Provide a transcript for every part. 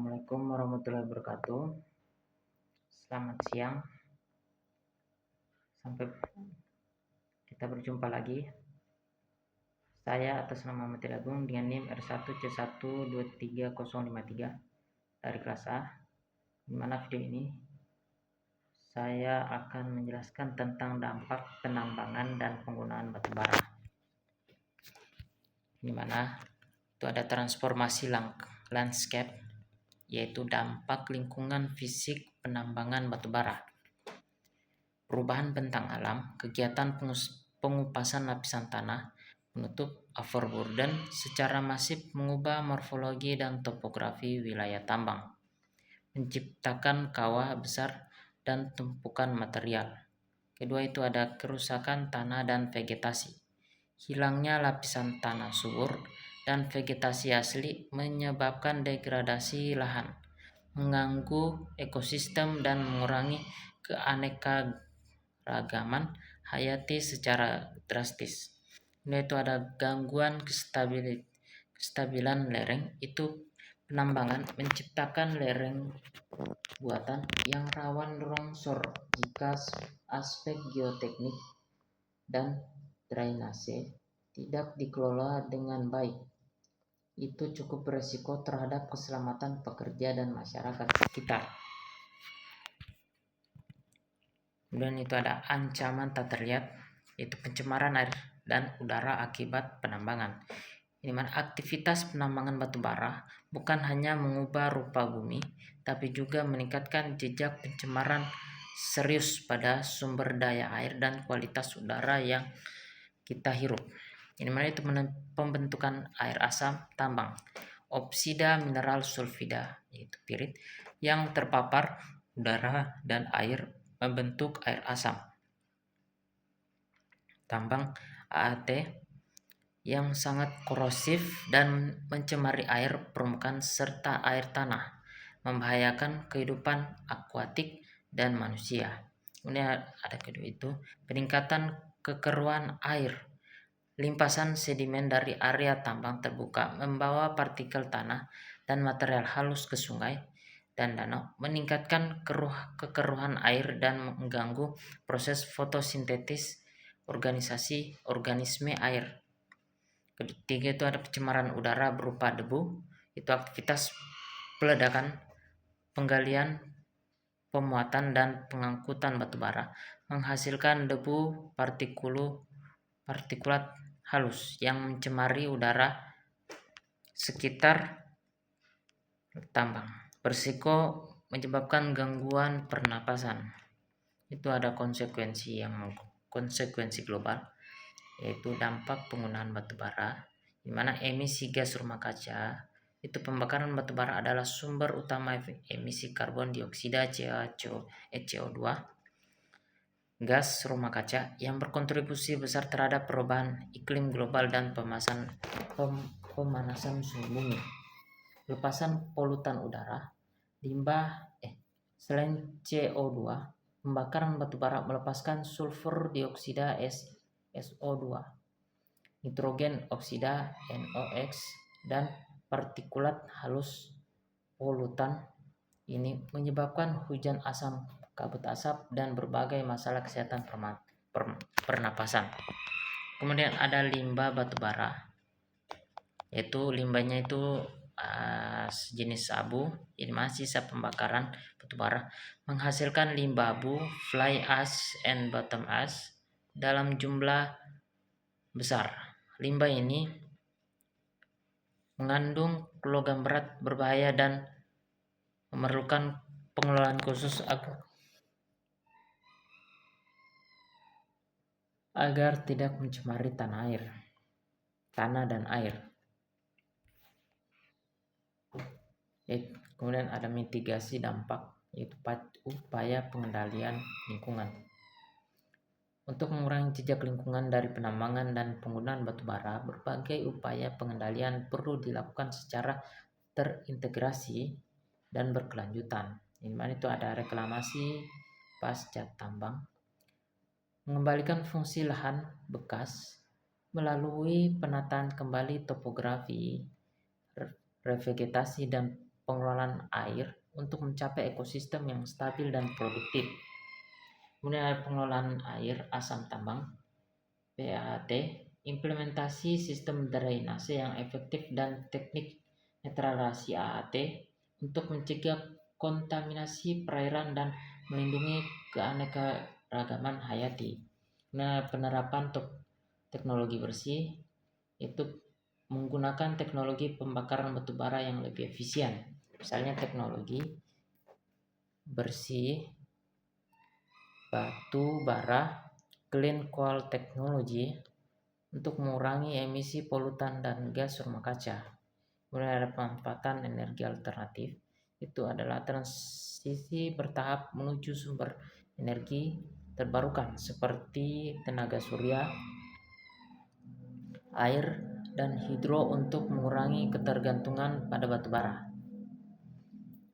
Assalamualaikum warahmatullahi wabarakatuh. Selamat siang. Sampai kita berjumpa lagi. Saya atas nama Muhammad Agung dengan NIM R1C123053 dari kelas A. Di mana video ini saya akan menjelaskan tentang dampak penambangan dan penggunaan batu bara. Di mana itu ada transformasi landscape, yaitu dampak lingkungan fisik penambangan batu bara, perubahan bentang alam, kegiatan pengupasan lapisan tanah, menutup overburden secara masif mengubah morfologi dan topografi wilayah tambang, menciptakan kawah besar dan tumpukan material. Kedua itu ada kerusakan tanah dan vegetasi. Hilangnya lapisan tanah subur dan vegetasi asli menyebabkan degradasi lahan, mengganggu ekosistem dan mengurangi keanekaragaman hayati secara drastis. Yaitu ada gangguan kestabilan lereng, itu penambangan menciptakan lereng buatan yang rawan longsor jika aspek geoteknik dan drainase tidak dikelola dengan baik. Itu cukup beresiko terhadap keselamatan pekerja dan masyarakat sekitar. Kemudian itu ada ancaman tak terlihat, yaitu pencemaran air dan udara akibat penambangan. Di mana aktivitas penambangan batu bara bukan hanya mengubah rupa bumi, tapi juga meningkatkan jejak pencemaran serius pada sumber daya air dan kualitas udara yang kita hirup. Ini mana itu pembentukan air asam tambang, oksida mineral sulfida, yaitu pirit, yang terpapar udara dan air membentuk air asam tambang AAT yang sangat korosif dan mencemari air permukaan serta air tanah, membahayakan kehidupan akuatik dan manusia. Kemudian ada kedua itu peningkatan kekeruan air. Limpasan sedimen dari area tambang terbuka membawa partikel tanah dan material halus ke sungai dan danau, meningkatkan kekeruhan air dan mengganggu proses fotosintesis organisme air. Ketiga itu ada pencemaran udara berupa debu, itu aktivitas peledakan, penggalian, pemuatan dan pengangkutan batu bara menghasilkan debu partikulat halus yang mencemari udara sekitar tambang, berisiko menyebabkan gangguan pernapasan. Itu ada konsekuensi global, yaitu dampak penggunaan batu bara, di mana emisi gas rumah kaca. Itu pembakaran batu bara adalah sumber utama emisi karbon dioksida CO2, gas rumah kaca yang berkontribusi besar terhadap perubahan iklim global dan pemanasan suhu bumi. Lepasan polutan udara, selain CO2, pembakaran batu bara melepaskan sulfur dioksida SO2, nitrogen oksida NOx, dan partikulat halus. Polutan ini menyebabkan hujan asam, kabut asap, dan berbagai masalah kesehatan pernapasan. Kemudian ada limbah batu bara, yaitu limbahnya itu sejenis abu. Ini masih sisa pembakaran batu bara menghasilkan limbah abu, fly ash, and bottom ash dalam jumlah besar. Limbah ini mengandung logam berat berbahaya dan memerlukan pengelolaan khusus agar tidak mencemari tanah dan air. Kemudian ada mitigasi dampak, yaitu upaya pengendalian lingkungan. Untuk mengurangi jejak lingkungan dari penambangan dan penggunaan batu bara, berbagai upaya pengendalian perlu dilakukan secara terintegrasi dan berkelanjutan. Di mana itu ada reklamasi pasca tambang, mengembalikan fungsi lahan bekas melalui penataan kembali topografi, revegetasi, dan pengelolaan air untuk mencapai ekosistem yang stabil dan produktif. Kemudian ada pengelolaan air asam tambang, PAT, implementasi sistem drainase yang efektif dan teknik netralisasi AAT untuk mencegah kontaminasi perairan dan melindungi keanekaragaman hayati. Nah, penerapan teknologi bersih itu menggunakan teknologi pembakaran batu bara yang lebih efisien. Misalnya teknologi bersih batu bara, clean coal technology, untuk mengurangi emisi polutan dan gas rumah kaca. Kemudian ada pemanfaatan energi alternatif, itu adalah transisi bertahap menuju sumber energi terbarukan seperti tenaga surya, air, dan hidro untuk mengurangi ketergantungan pada batu bara.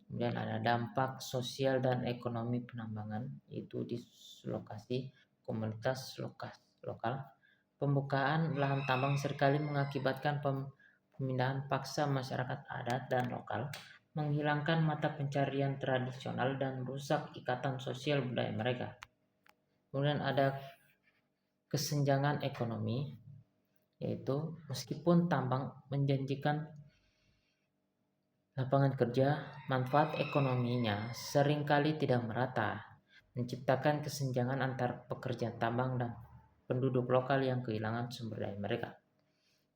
Kemudian ada dampak sosial dan ekonomi penambangan, itu dislokasi komunitas lokal. Pembukaan lahan tambang seringkali mengakibatkan pemindahan paksa masyarakat adat dan lokal, menghilangkan mata pencarian tradisional dan merusak ikatan sosial budaya mereka. Kemudian ada kesenjangan ekonomi, yaitu meskipun tambang menjanjikan lapangan kerja, manfaat ekonominya seringkali tidak merata, menciptakan kesenjangan antar pekerja tambang dan penduduk lokal yang kehilangan sumber daya mereka.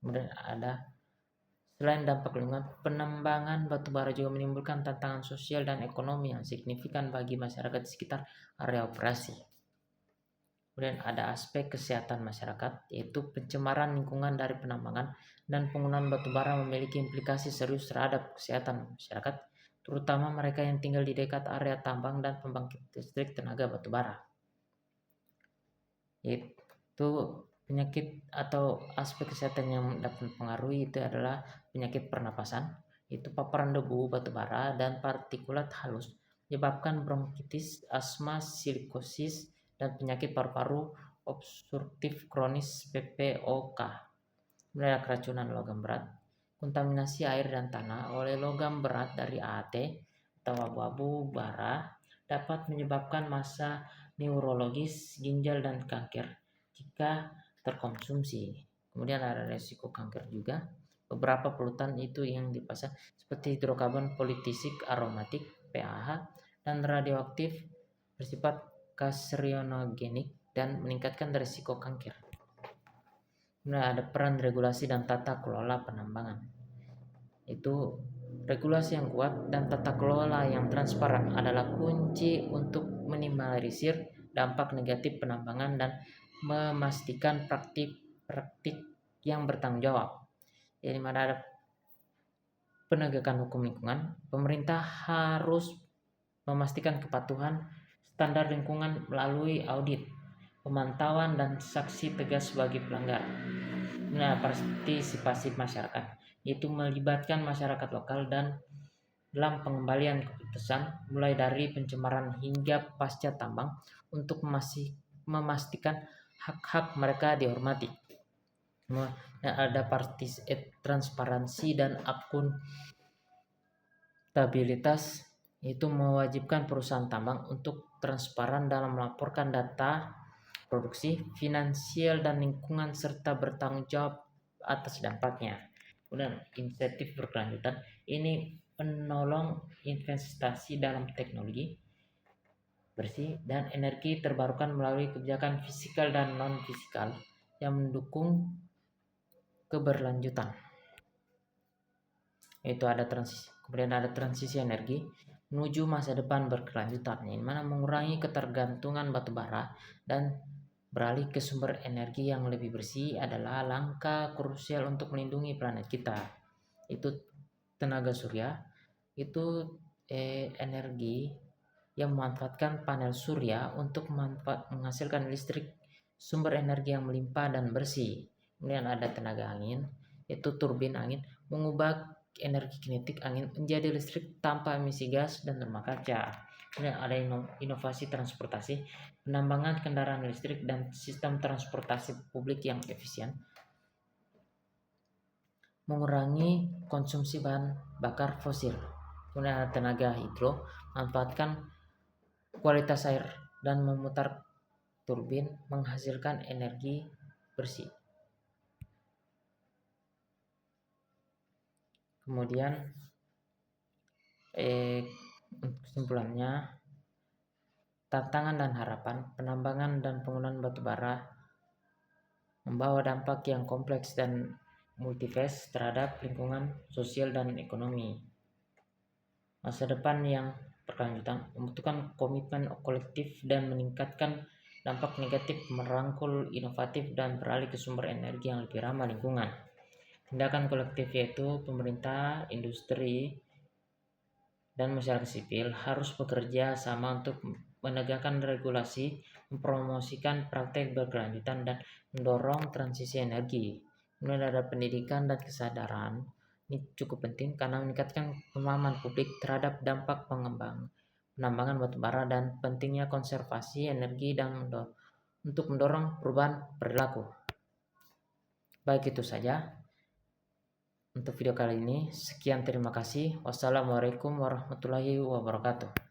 Kemudian ada selain dampak lingkungan, penambangan batu bara juga menimbulkan tantangan sosial dan ekonomi yang signifikan bagi masyarakat di sekitar area operasi. Kemudian ada aspek kesehatan masyarakat, yaitu pencemaran lingkungan dari penambangan dan penggunaan batu bara memiliki implikasi serius terhadap kesehatan masyarakat, terutama mereka yang tinggal di dekat area tambang dan pembangkit listrik tenaga batu bara. Yaitu penyakit atau aspek kesehatan yang dapat mempengaruhi itu adalah penyakit pernapasan, yaitu paparan debu batu bara dan partikulat halus menyebabkan bronkitis, asma, silikosis, dan penyakit paru-paru obstruktif kronis PPOK. Kemudian keracunan logam berat, kontaminasi air dan tanah oleh logam berat dari AAT atau abu-abu bara dapat menyebabkan masalah neurologis, ginjal, dan kanker jika terkonsumsi. Kemudian ada resiko kanker juga. Beberapa polutan itu yang dipasang seperti hidrokarbon politisik aromatik PAH dan radioaktif bersifat karsinogenic dan meningkatkan risiko kanker. Nah, ada peran regulasi dan tata kelola penambangan. Itu regulasi yang kuat dan tata kelola yang transparan adalah kunci untuk minimalisir dampak negatif penambangan dan memastikan praktik yang bertanggung jawab. Jadi mana ada penegakan hukum lingkungan, pemerintah harus memastikan kepatuhan standar lingkungan melalui audit, pemantauan, dan sanksi tegas bagi pelanggar. Nah, partisipasi masyarakat itu melibatkan masyarakat lokal dan dalam pengembalian keputusan mulai dari pencemaran hingga pasca tambang untuk memastikan hak-hak mereka dihormati. Nah, ada transparansi dan akuntabilitas, itu mewajibkan perusahaan tambang untuk transparan dalam melaporkan data produksi, finansial, dan lingkungan serta bertanggung jawab atas dampaknya. Kemudian insentif berkelanjutan ini menolong investasi dalam teknologi bersih dan energi terbarukan melalui kebijakan fiskal dan non fiskal yang mendukung keberlanjutan. Itu ada transisi. Kemudian ada transisi energi menuju masa depan berkelanjutan, yang mana mengurangi ketergantungan batu bara dan beralih ke sumber energi yang lebih bersih adalah langkah krusial untuk melindungi planet kita. Itu tenaga surya, itu energi yang memanfaatkan panel surya untuk menghasilkan listrik, sumber energi yang melimpah dan bersih. Kemudian ada tenaga angin, itu turbin angin mengubah energi kinetik angin menjadi listrik tanpa emisi gas dan rumah kaca. Kemudian ada inovasi transportasi, penambangan kendaraan listrik dan sistem transportasi publik yang efisien, mengurangi konsumsi bahan bakar fosil. Kemudian ada tenaga hidro, manfaatkan kualitas air dan memutar turbin menghasilkan energi bersih. Kemudian kesimpulannya, tantangan dan harapan penambangan dan penggunaan batu bara membawa dampak yang kompleks dan multifase terhadap lingkungan, sosial, dan ekonomi. Masa depan yang berkelanjutan membutuhkan komitmen kolektif dan meningkatkan dampak negatif, merangkul inovatif, dan beralih ke sumber energi yang lebih ramah lingkungan. Tindakan kolektif yaitu pemerintah, industri, dan masyarakat sipil harus bekerja sama untuk menegakkan regulasi, mempromosikan praktek berkelanjutan, dan mendorong transisi energi. Kemudian ada pendidikan dan kesadaran. Ini cukup penting karena meningkatkan pemahaman publik terhadap dampak penambangan batubara dan pentingnya konservasi energi dan untuk mendorong perubahan perilaku. Baik, itu saja untuk video kali ini. Sekian, terima kasih. Wassalamualaikum warahmatullahi wabarakatuh.